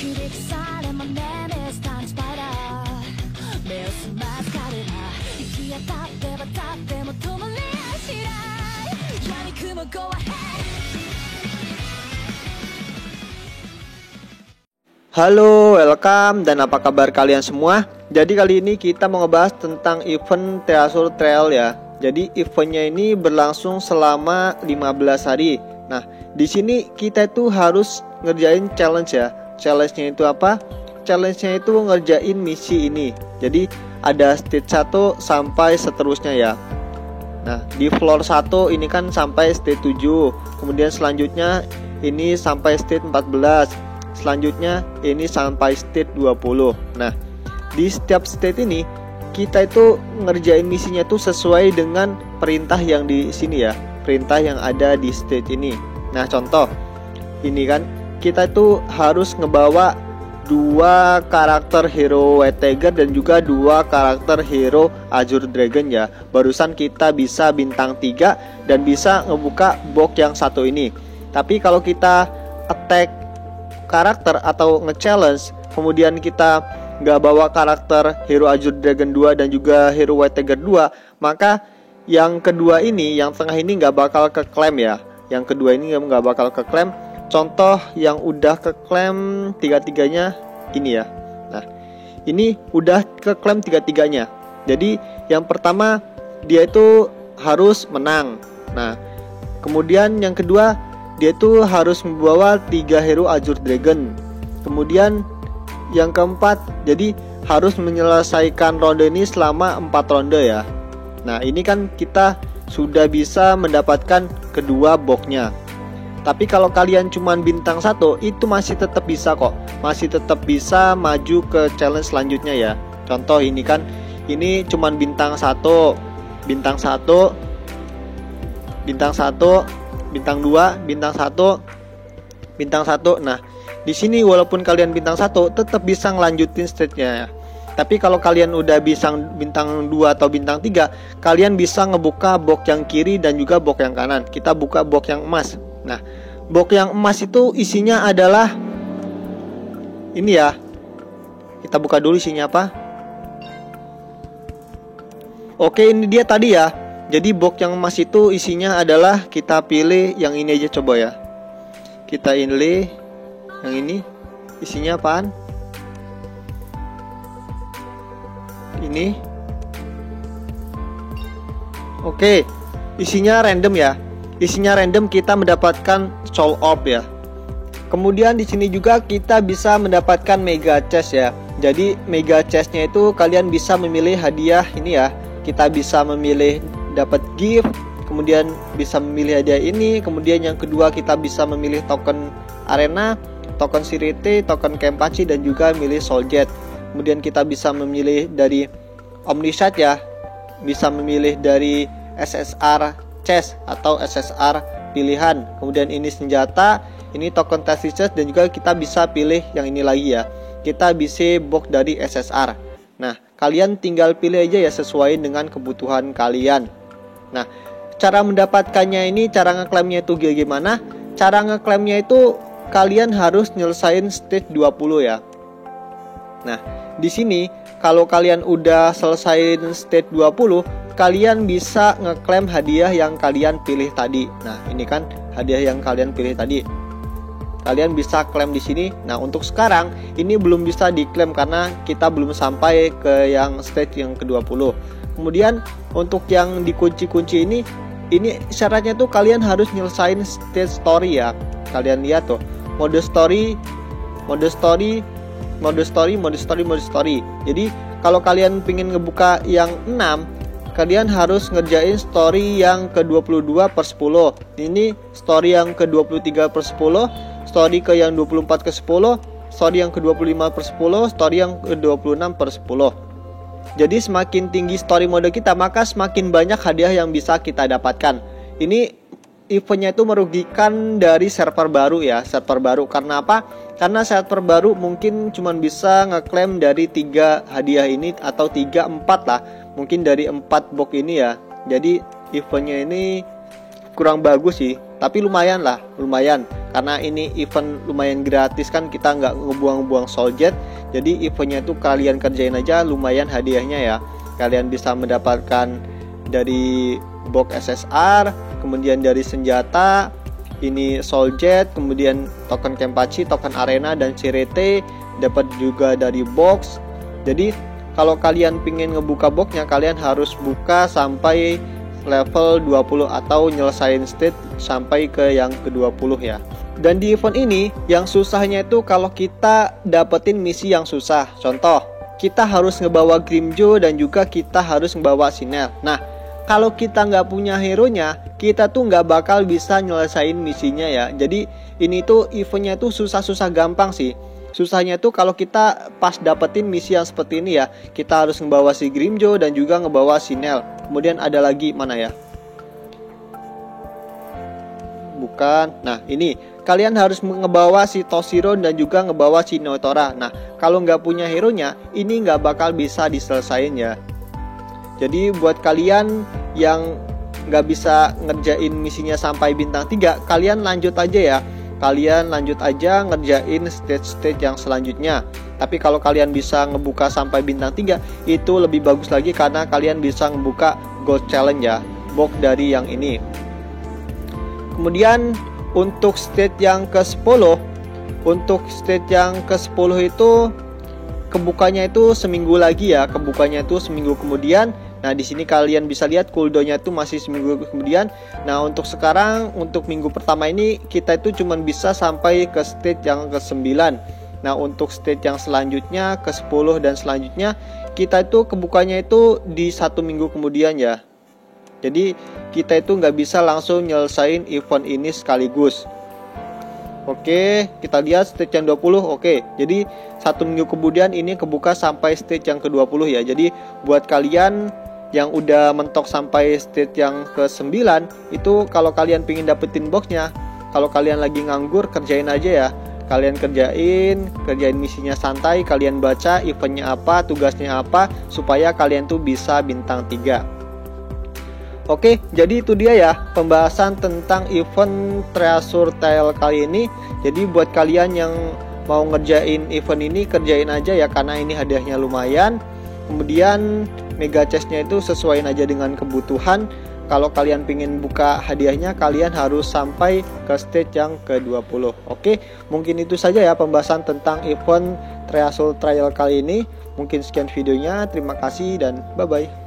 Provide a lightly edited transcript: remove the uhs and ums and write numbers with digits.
Halo, welcome, dan apa kabar kalian semua? Jadi kali ini kita mau ngebahas tentang event Treasure Trail ya. Jadi eventnya ini berlangsung selama 15 hari. Nah, di sini kita itu harus ngerjain challenge ya. Challenge-nya itu apa? Challenge-nya itu ngerjain misi ini. Jadi ada stage 1 sampai seterusnya ya. Nah, di floor 1 ini kan sampai stage 7. Kemudian selanjutnya ini sampai stage 14. Selanjutnya ini sampai stage 20. Nah, di setiap stage ini kita itu ngerjain misinya itu sesuai dengan perintah yang di sini ya, perintah yang ada di stage ini. Nah, contoh ini kan kita itu harus ngebawa 2 karakter hero White Tiger dan juga 2 karakter hero Azure Dragon ya. Barusan kita bisa bintang 3 dan bisa ngebuka box yang satu ini. Tapi kalau kita attack karakter atau nge-challenge, kemudian kita nggak bawa karakter hero Azure Dragon 2 dan juga hero White Tiger 2, maka yang kedua ini, yang tengah ini nggak bakal ke-claim ya. Yang kedua ini nggak bakal ke-claim. Contoh yang udah ke-claim 3-3-nya ini ya. Nah, ini udah ke-claim 3-3-nya. Jadi yang pertama dia itu harus menang. Nah, kemudian yang kedua dia itu harus membawa 3 hero Azure Dragon. Kemudian yang keempat, jadi harus menyelesaikan ronde ini selama 4 ronde ya. Nah, ini kan kita sudah bisa mendapatkan kedua boxnya. Tapi kalau kalian cuman bintang 1, itu masih tetap bisa kok. Masih tetap bisa maju ke challenge selanjutnya ya. Contoh ini kan, ini cuman bintang 1, bintang 1, bintang 1, bintang 2, bintang 1, bintang 1. Nah, di sini walaupun kalian bintang 1 tetap bisa ngelanjutin stage-nya ya. Tapi kalau kalian udah bisa bintang 2 atau bintang 3, kalian bisa ngebuka box yang kiri dan juga box yang kanan. Kita buka box yang emas. Nah, box yang emas itu isinya adalah ini ya. Kita buka dulu isinya apa. Oke, ini dia tadi ya. Jadi box yang emas itu isinya adalah, kita pilih yang ini aja coba ya. Kita pilih yang ini. Isinya apaan? Ini. Oke, isinya random ya. Isinya random, kita mendapatkan soul orb ya. Kemudian di sini juga kita bisa mendapatkan mega chest ya. Jadi mega chestnya itu kalian bisa memilih hadiah ini ya. Kita bisa memilih dapat gift, kemudian bisa memilih hadiah ini, kemudian yang kedua kita bisa memilih token arena, token sirite, token kempachi, dan juga milih souljet. Kemudian kita bisa memilih dari omnisat ya, bisa memilih dari SSR chest atau SSR pilihan. Kemudian ini senjata, ini token tasises, dan juga kita bisa pilih yang ini lagi ya, kita bisa box dari SSR. Nah, kalian tinggal pilih aja ya sesuai dengan kebutuhan kalian. Nah, cara mendapatkannya ini, cara ngeklaimnya itu gimana? Cara ngeklaimnya itu kalian harus nyelesain stage 20 ya. Nah, di sini kalau kalian udah selesaiin stage 20, kalian bisa ngeklaim hadiah yang kalian pilih tadi. Nah, ini kan hadiah yang kalian pilih tadi. Kalian bisa klaim di sini. Nah, untuk sekarang ini belum bisa diklaim karena kita belum sampai ke yang stage yang ke-20. Kemudian untuk yang dikunci-kunci ini syaratnya tuh kalian harus nyelesain stage story ya. Kalian lihat tuh, mode story. Jadi kalau kalian pengen ngebuka yang 6, kalian harus ngerjain story yang ke-22/10. Ini story yang ke-23/10, story ke yang 24/10, story yang ke-25/10, story yang ke-26/10. Jadi semakin tinggi story mode kita, maka semakin banyak hadiah yang bisa kita dapatkan. Ini eventnya itu merugikan dari server baru ya, server baru. Karena apa? Karena server baru mungkin cuma bisa ngeklaim dari 3 hadiah ini, atau 3-4 lah. Mungkin dari 4 box ini ya. Jadi eventnya ini kurang bagus sih, tapi lumayan lah, lumayan. karena ini event lumayan gratis kan, kita nggak ngebuang-buang soul jet. Jadi eventnya itu kalian kerjain aja, lumayan hadiahnya ya. Kalian bisa mendapatkan dari box SSR, kemudian dari senjata, ini soul jet, kemudian token Kenpachi, token arena, dan Cirete, dapat juga dari box. Jadi kalau kalian pingin ngebuka boxnya, kalian harus buka sampai level 20 atau nyelesain stage sampai ke yang ke-20 ya. Dan di event ini yang susahnya itu kalau kita dapetin misi yang susah. Contoh, kita harus ngebawa Grimmjow dan juga kita harus ngebawa Sinel. Nah, kalau kita nggak punya hero nya, kita tuh nggak bakal bisa nyelesain misinya ya. Jadi ini tuh eventnya tuh susah-susah gampang sih. Susahnya tuh kalau kita pas dapetin misi yang seperti ini ya, kita harus ngebawa si Grimmjow dan juga ngebawa Sinel. Kemudian ada lagi mana ya? Bukan. Nah ini kalian harus ngebawa si Toshiro dan juga ngebawa si Notora. Nah kalau nggak punya hero nya, ini nggak bakal bisa diselesain ya. Jadi buat kalian yang nggak bisa ngerjain misinya sampai bintang 3, kalian lanjut aja ya. Kalian lanjut aja ngerjain stage-stage yang selanjutnya. Tapi kalau kalian bisa ngebuka sampai bintang 3, itu lebih bagus lagi karena kalian bisa ngebuka gold challenge ya, box dari yang ini. Kemudian untuk stage yang ke-10, itu kebukanya itu seminggu lagi ya, kebukanya itu seminggu kemudian. Nah di sini kalian bisa lihat cooldownnya itu masih seminggu kemudian. Nah untuk sekarang, untuk minggu pertama ini kita itu cuma bisa sampai ke stage yang ke-9. Nah untuk stage yang selanjutnya ke-10 dan selanjutnya, kita itu kebukanya itu di 1 minggu kemudian ya. Jadi kita itu nggak bisa langsung nyelesain event ini sekaligus. Oke, kita lihat stage yang 20. Oke, jadi 1 minggu kemudian ini kebuka sampai stage yang ke-20 ya. Jadi buat kalian yang udah mentok sampai stage yang ke-9, itu kalau kalian pingin dapetin boxnya, kalau kalian lagi nganggur, kerjain aja ya. Kalian kerjain misinya santai, kalian baca eventnya apa, tugasnya apa, supaya kalian tuh bisa bintang 3. Oke, jadi itu dia ya pembahasan tentang event Treasure Trail kali ini. Jadi buat kalian yang mau ngerjain event ini, kerjain aja ya, karena ini hadiahnya lumayan. Kemudian mega chestnya itu sesuaiin aja dengan kebutuhan. Kalau kalian pingin buka hadiahnya, kalian harus sampai ke stage yang ke-20. Oke, mungkin itu saja ya pembahasan tentang event Treasure Trail kali ini. Mungkin sekian videonya, terima kasih dan bye-bye.